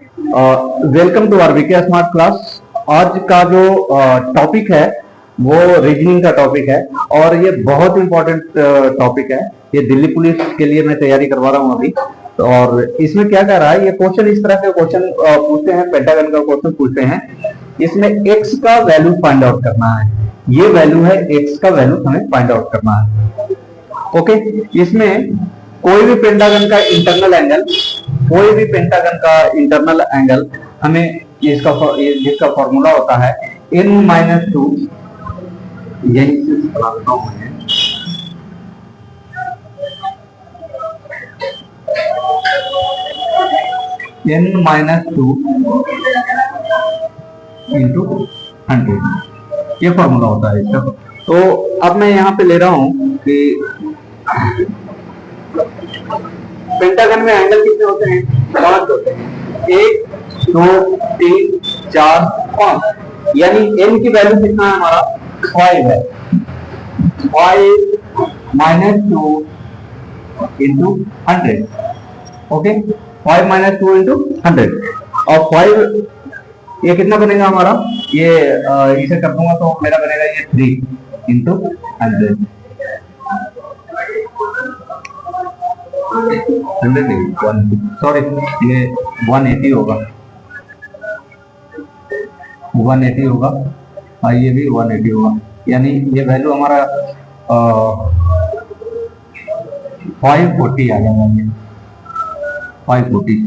Welcome to R V K smart class. आज का जो टॉपिक है वो रीजनिंग का टॉपिक है और ये बहुत इंपॉर्टेंट टॉपिक है। ये दिल्ली पुलिस के लिए मैं तैयारी करवा रहा हूँ अभी। और इसमें क्या कर रहा है, ये क्वेश्चन इस तरह के क्वेश्चन पूछते हैं, पेंटागन का क्वेश्चन पूछते हैं। इसमें एक्स का वैल्यू फाइंड आउट करना है। ये वैल्यू है एक्स का वैल्यू हमें फाइंड आउट करना है। ओके, इसमें कोई भी पेंटागन का इंटरनल एंगल, कोई भी पेंटागन का इंटरनल एंगल हमें जिसका फॉर्मूला होता है n-2, यही से बनाता हूं मैं, n-2 इंटू 100, ये फॉर्मूला होता है इसका। तो अब मैं यहां पे ले रहा हूं कि पेंटागन में एंगल कितने होते हैं? 5 होते हैं। 1, 2, 3, 4, 5, यानी n की वैल्यू कितना है हमारा? 5 है। 5 minus 2 into 100। Okay, 5 minus 2 into 100 और 5 ये कितना बनेगा हमारा? ये इसे कर दूंगा तो मेरा बनेगा ये 3 इंटू 100। 100 सॉरी, ये 180 होगा, 180 होगा और ये भी 180 होगा। यानी ये वैल्यू हमारा 540 आ जाएगा, ये 540।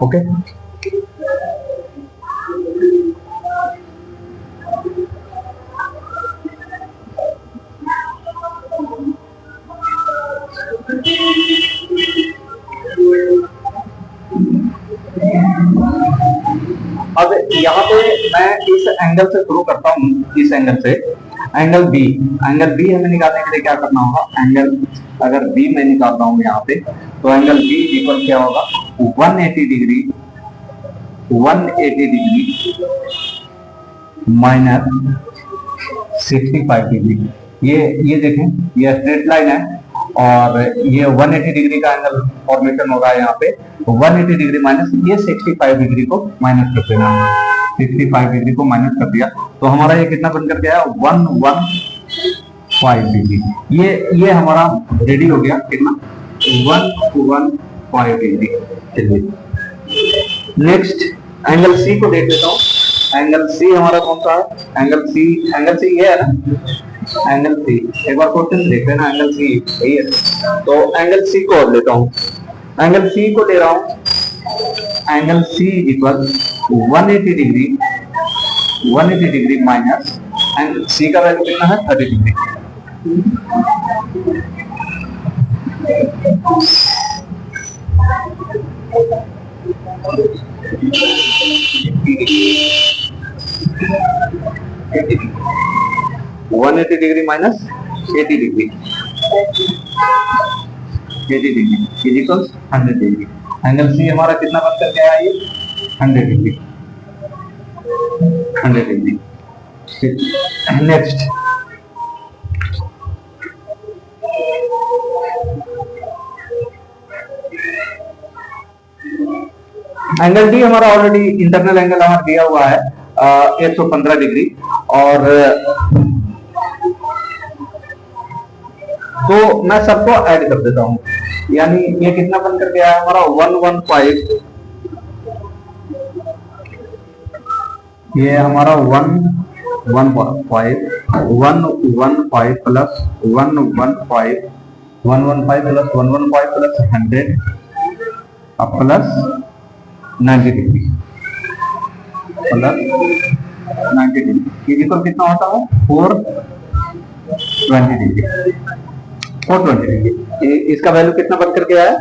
ओके, अब यहाँ पे मैं इस एंगल से शुरू करता हूँ, इस एंगल से एंगल बी हमें निकालने के लिए क्या करना होगा? एंगल अगर बी मैं निकालता हूँ यहाँ पे, तो एंगल बी इक्वल क्या होगा? 180 डिग्री माइनस 65 डिग्री। ये देखें, ये स्ट्रेट लाइन है और ये 180 डिग्री का एंगल फॉर्मेशन होगा यहाँ पे। 180 डिग्री माइनस ये 65 डिग्री को माइनस कर देना है। 65 डिग्री को माइनस कर दिया तो हमारा ये कितना बनकर गया? 115 डिग्री। ये हमारा रेडी हो गया कितना? 115 डिग्री। चलिए नेक्स्ट एंगल सी को देख लेता हूँ। एंगल सी हमारा कौन सा है? एंगल सी ये है ना, एंगल सी। एक बार क्वेश्चन देख लेना, एंगल सी यही है। तो एंगल सी को और लेता हूँ, एंगल सी को ले रहा हूँ। Angle C equal 180 degree minus angle C का वैल्यू कितना है? 30 degree. One 80 degree minus 80 degree is equal 100 degree. Angle C हमारा कितना बनकर गया है? ये 100 डिग्री। नेक्स्ट एंगल डी हमारा ऑलरेडी इंटरनल एंगल हमारा दिया हुआ है 115 डिग्री। और तो मैं सबको ऐड कर देता हूं, यानी ये कितना बनकर गया है हमारा? 115। ये हमारा 115 plus 115 plus 115 plus 100 plus 90 degree plus 90 degree equal कितना होता है? 420 डिग्री। 420 डिग्री इसका वैल्यू कितना बनकर गया है?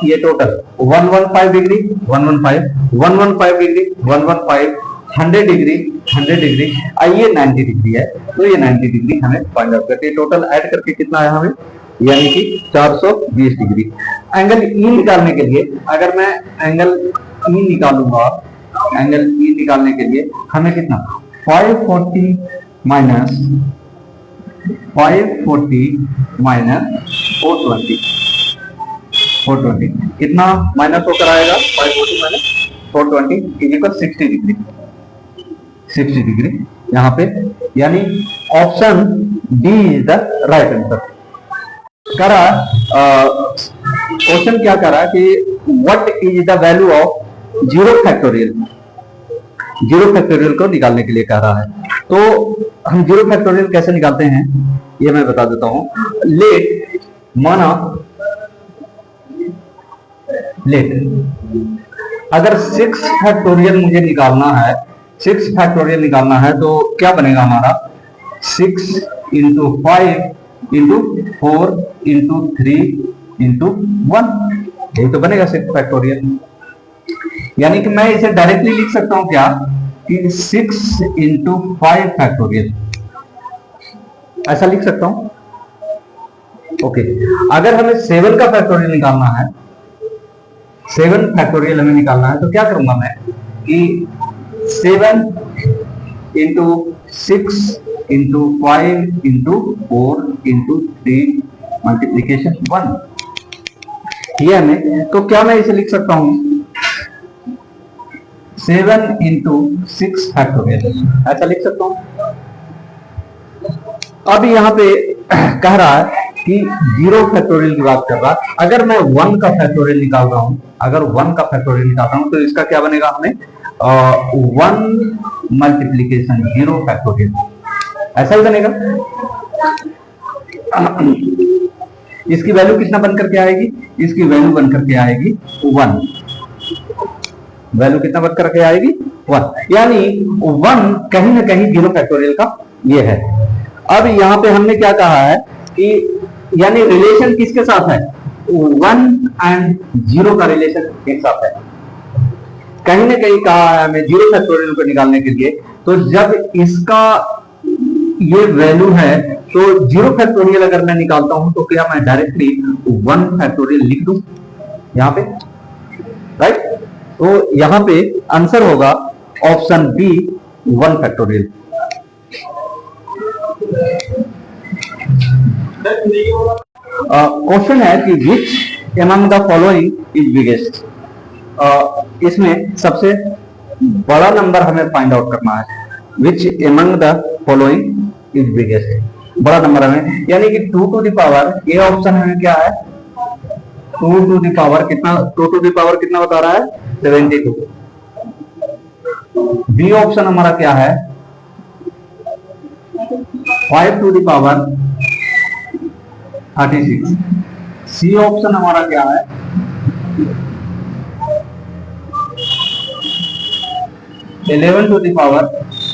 ये टोटल 115 डिग्री 115 डिग्री 115 100 डिग्री ये 90 डिग्री है। तो ये 90 डिग्री हमें फाइंड आउट करके टोटल ऐड करके कितना है हमें? यानी कि 420 डिग्री। एंगल ई निकालने के लिए अगर मैं एंगल ई निकालूंगा, एंगल ई निकालने के लिए हमें कितना? 540 माइनस 420 420 कितना माइनस होकर आएगा 540 minus 420 is equal 60 degree 60 degree यहाँ पे, यानी option D is the right answer. करा क्वेश्चन क्या करा कि what is the value of zero factorial को निकालने के लिए कह रहा है। तो हम जीरो फैक्टोरियल कैसे निकालते हैं ये मैं बता देता हूं। लेट माना लेट अगर 6 फैक्टोरियल मुझे निकालना है, 6 फैक्टोरियल निकालना है तो क्या बनेगा हमारा 6 इंटू 5 इंटू 4 इंटू 3 इंटू 1, यही तो बनेगा 6 फैक्टोरियल। यानी कि मैं इसे डायरेक्टली लिख सकता हूं क्या कि 6 इंटू 5 फैक्टोरियल, ऐसा लिख सकता हूं। ओके, अगर हमें 7 का फैक्टोरियल निकालना है, 7 फैक्टोरियल हमें निकालना है तो क्या करूंगा मैं कि 7 into 6 into 5 into 4 into 3 multiplication 1 ये हमें, तो क्या मैं इसे लिख सकता हूं 7 इंटू 6 फैक्टोरियल, ऐसा लिख सकता हूं। अब यहाँ पे कह रहा है कि जीरो फैक्टोरियल की बात कर रहा है। अगर मैं 1 का फैक्टोरियल निकाल रहा हूं, अगर 1 का फैक्टोरियल निकालता हूं तो इसका क्या बनेगा हमें 1 मल्टीप्लीकेशन 0 फैक्टोरियल, ऐसा ही बनेगा। इसकी वैल्यू कितना बनकर के आएगी, इसकी वैल्यू बनकर के आएगी 1, वैल्यू कितना बनकर के आएगी 1, यानी 1 कहीं ना कहीं जीरो फैक्टोरियल का ये है। अब यहाँ पे हमने क्या कहा है कि यानी रिलेशन किसके साथ है 1 एंड 0 का रिलेशन एक साथ है। कहीं ना कहीं कहा है हमें जीरो फैक्टोरियल को निकालने के लिए, तो जब इसका ये वैल्यू है तो जीरो फैक्टोरियल अगर मैं निकालता हूं तो क्या मैं डायरेक्टली 1 फैक्टोरियल लिख दूं यहां पे, राइट। तो यहां पे आंसर होगा ऑप्शन बी 1 फैक्टोरियल। क्वेश्चन है कि which among the following is biggest, इसमें सबसे बड़ा नंबर हमें फाइंड आउट करना है। Which among the following is biggest, बड़ा नंबर हमें, यानी कि 2 टू द पावर, ये ऑप्शन हमें क्या है 2 टू द पावर कितना, 2 टू द पावर कितना बता रहा है 72। बी ऑप्शन हमारा क्या है 5 to the power 36। C option हमारा क्या है 11 टू द पावर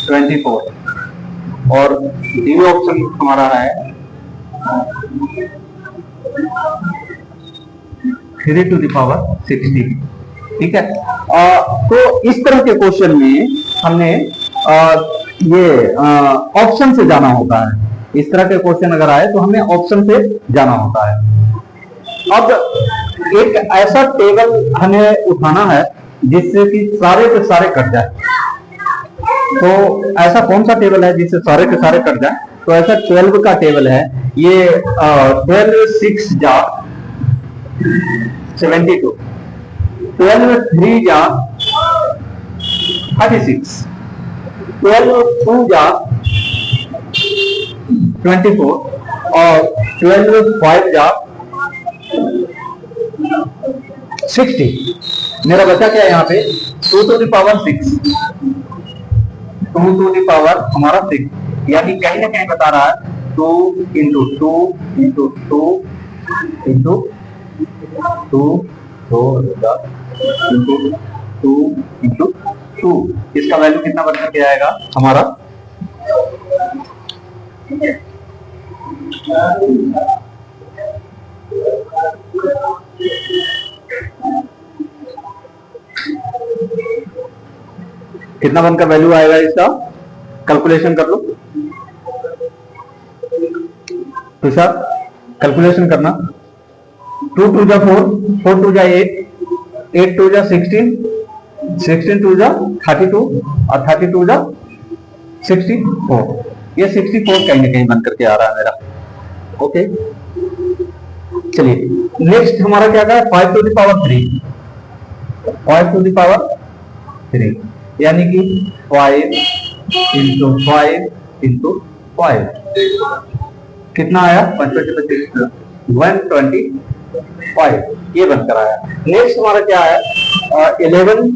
24 और डी ऑप्शन हमारा है 3 टू द पावर 60। ठीक है, तो इस तरह के क्वेश्चन में हमने ये ऑप्शन से जाना होता है। इस तरह के क्वेश्चन अगर आए तो हमें ऑप्शन से जाना होता है। अब एक ऐसा टेबल हमें उठाना है जिससे कि सारे के सारे कट जाए। तो ऐसा कौन सा टेबल है जिससे सारे के सारे कट जाए, तो ऐसा 12 का टेबल है ये। 12 6 जा 72, 12 3 जा 36, 12 2 जा 24 और 12 5 जा 60। मेरा बचा क्या है यहाँ पे 2 to the power 6, 2 to the power हमारा 6, यानी कहीं ना कहीं बता रहा है 2 into 2 into 2 into 2 into 2 into 2, इसका वैल्यू कितना बनकर के आएगा हमारा कितना बनकर वैल्यू आएगा इसका, कैलकुलेशन कर लो तुषार, कैलकुलेशन करना। 2 2 जा 4, 4 2 जा 8, 8 2 जा 16, 16 2 जा 32 और 32 जा 64। ये 64 कहीं ना कहीं बनकर के आ रहा है मेरा। ओके, चलिए नेक्स्ट हमारा क्या था, 5 to the power 3, 5 to the power 3, यानी कि 5 इंटू 5 इंटू 5 कितना आया, 125, ये बनकर आया। नेक्स्ट हमारा क्या है, 11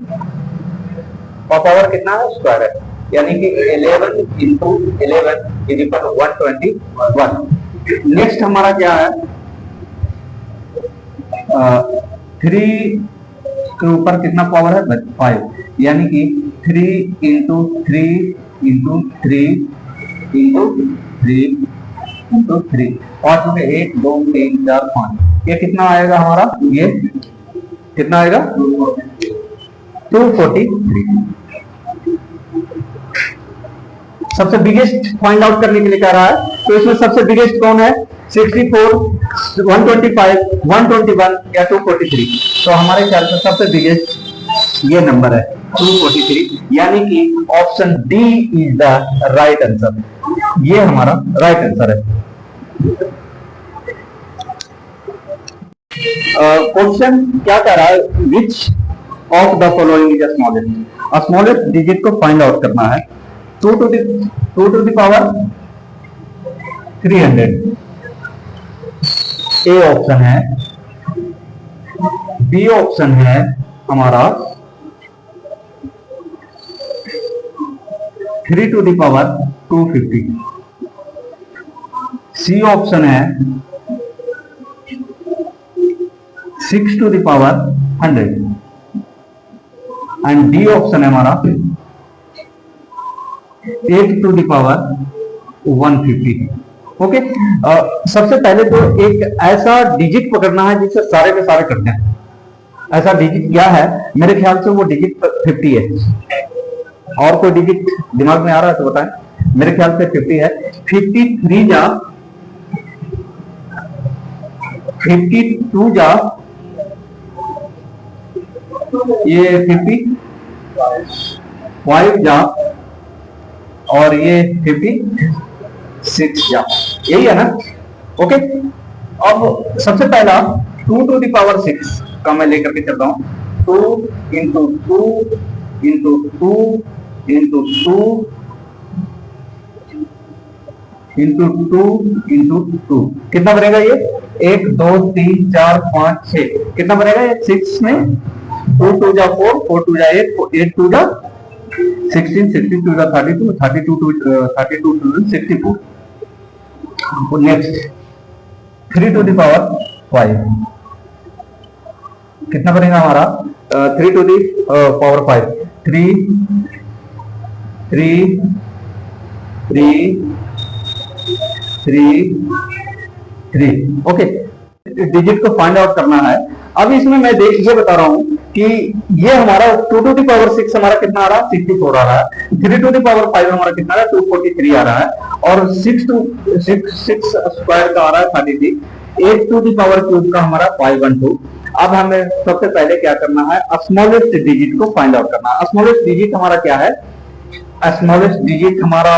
का पावर कितना है, स्क्वायर है, यानी कि 11 इंटू 11 इज इक्वल 121। नेक्स्ट हमारा क्या है, 3 के ऊपर कितना पावर है, 5, यानी कि 3 इंटू 3 इंटू 3 इंटू 3 इंटू 3, 5 में 1 2 3 4 5, ये कितना आएगा हमारा, ये कितना आएगा, 243। सबसे बिगेस्ट फाइंड आउट करने के लिए कह रहा है, तो इसमें सबसे बिगेस्ट कौन है, 64, 125, 121 या 243, तो हमारे ख्याल से सबसे बिगेस्ट ये नंबर है 243, यानी कि option D is the right answer, ये हमारा राइट आंसर है। क्वेश्चन क्या कह रहा है, which of the following is smallest, smallest digit को फाइंड आउट करना है। 2 to the power 300 A option है, बी ऑप्शन है हमारा 3 to the power 250, C option है 6 to the power 100 and D option है हमारा 8 टू द पावर 150। ओके, सबसे पहले तो एक ऐसा डिजिट पकड़ना है जिससे सारे के सारे करते हैं। ऐसा डिजिट क्या है, मेरे ख्याल से वो डिजिट 50 है, और कोई डिजिट दिमाग में आ रहा है तो बताएं, मेरे ख्याल से 50 है। 53 जा 52 जा ये 55 जा और ये 56 जा, यही है ना। ओके, अब सबसे पहला 2 टू द पावर 6 का मैं लेकर के चलता हूं, 2 into 2 into 2 into 2 into 2 into 2 कितना बनेगा ये, 1 2 3 4 5 6, कितना बनेगा ये 6 में 2 2 जा 4, 4 2 जा 8, 8 2 जा 16, 16 2 जा 32, 32 2 64। नेक्स्ट 3 टू द पावर 5 कितना बनेगा हमारा, 3 to the power 5, 3 3 3 3 3। Okay, digit को फाइंड आउट करना है। अब इसमें मैं ये बता रहा हूं कि ये हमारा 2 टू द पावर 6 हमारा कितना आ रहा है, 64 आ रहा है। 3 टू द पावर 5 हमारा कितना आ रहा है, 243 आ रहा है, और 6 स्क्वायर का आ रहा है 33। 8 टू द पावर क्यूब का हमारा 512। अब हमें सबसे पहले क्या करना है, स्मॉलेस्ट डिजिट को फाइंड आउट करना है। स्मॉलेस्ट डिजिट हमारा क्या है, स्मॉलेस्ट डिजिट हमारा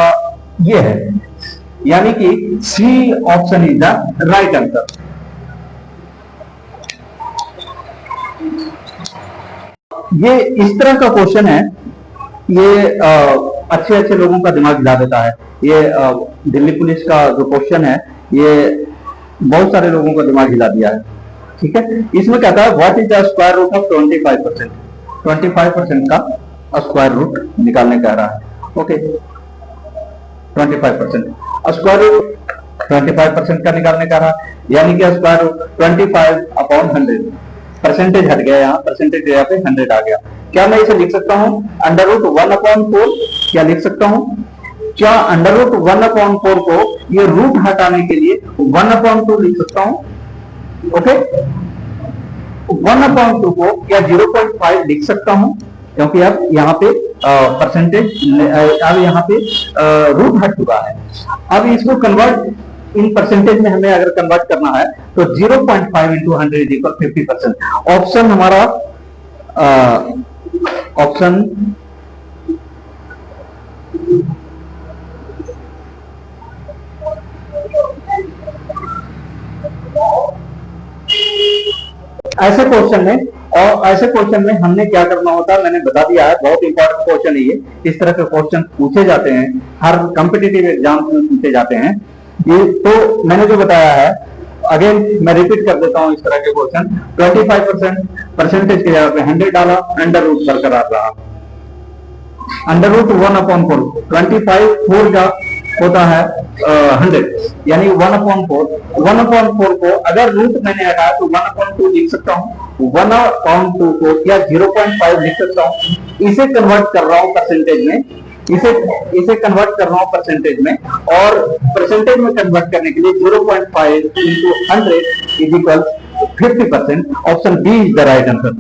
ये है, यानी कि C option is the right answer. ये इस तरह का क्वेश्चन है, ये अच्छे अच्छे लोगों का दिमाग हिला देता है। ये दिल्ली पुलिस का जो क्वेश्चन है, ये बहुत सारे लोगों का दिमाग हिला दिया है। ठीक है, इसमें कहता है what is the square root of 25%, 25% का स्क्वायर रूट निकालने कह रहा है। ओके, 25% स्क्वायर रूट 25% का निकालने का रहा, यानी कि स्क्वायर रूट 25/100, परसेंटेज हट गया, यहाँ परसेंटेज जगह पे 100 आ गया। क्या मैं इसे लिख सकता हूँ √1/4, क्या लिख सकता हूँ, क्या √1/4 को ये रूट हटाने के लिए 1/2 लिख सकता हूँ। ओके, 1/2 को या 0.5 लिख सकता हूँ, क्योंकि अब यहाँ पे परसेंटेज, अब यहाँ पे रूट हट चुका है। अब इसको कन्वर्ट इन परसेंटेज में हमें अगर कन्वर्ट करना है तो 0.5 इंटू 100 इज इक्वल 50%। ऑप्शन हमारा ऑप्शन ऐसे क्वेश्चन में हमने क्या करना होता है मैंने बता दिया है, बहुत इंपॉर्टेंट क्वेश्चन है ये। इस तरह के क्वेश्चन पूछे जाते हैं, हर कॉम्पिटिटिव एग्जाम में पूछे जाते हैं ये। तो मैंने जो बताया है, अगेन मैं रिपीट कर देता हूं इस तरह के क्वेश्चन। 25% परसेंटेज की जगह पे 100 डाला, अंडर रूट बरकरार रहा, अंडर रूट 1/4, 25 4 का होता है 100, यानी 1/4 को अगर रूट मैंने हटाया तो 1/2 लिख सकता हूँ, 1/2 को या 0.5 लिख सकता हूँ। इसे कन्वर्ट कर रहा हूँ परसेंटेज में, इसे कन्वर्ट कर रहा हूँ परसेंटेज में, और परसेंटेज में कन्वर्ट करने के लिए 0.5 into 100 is equal 50%। Option B is the right answer.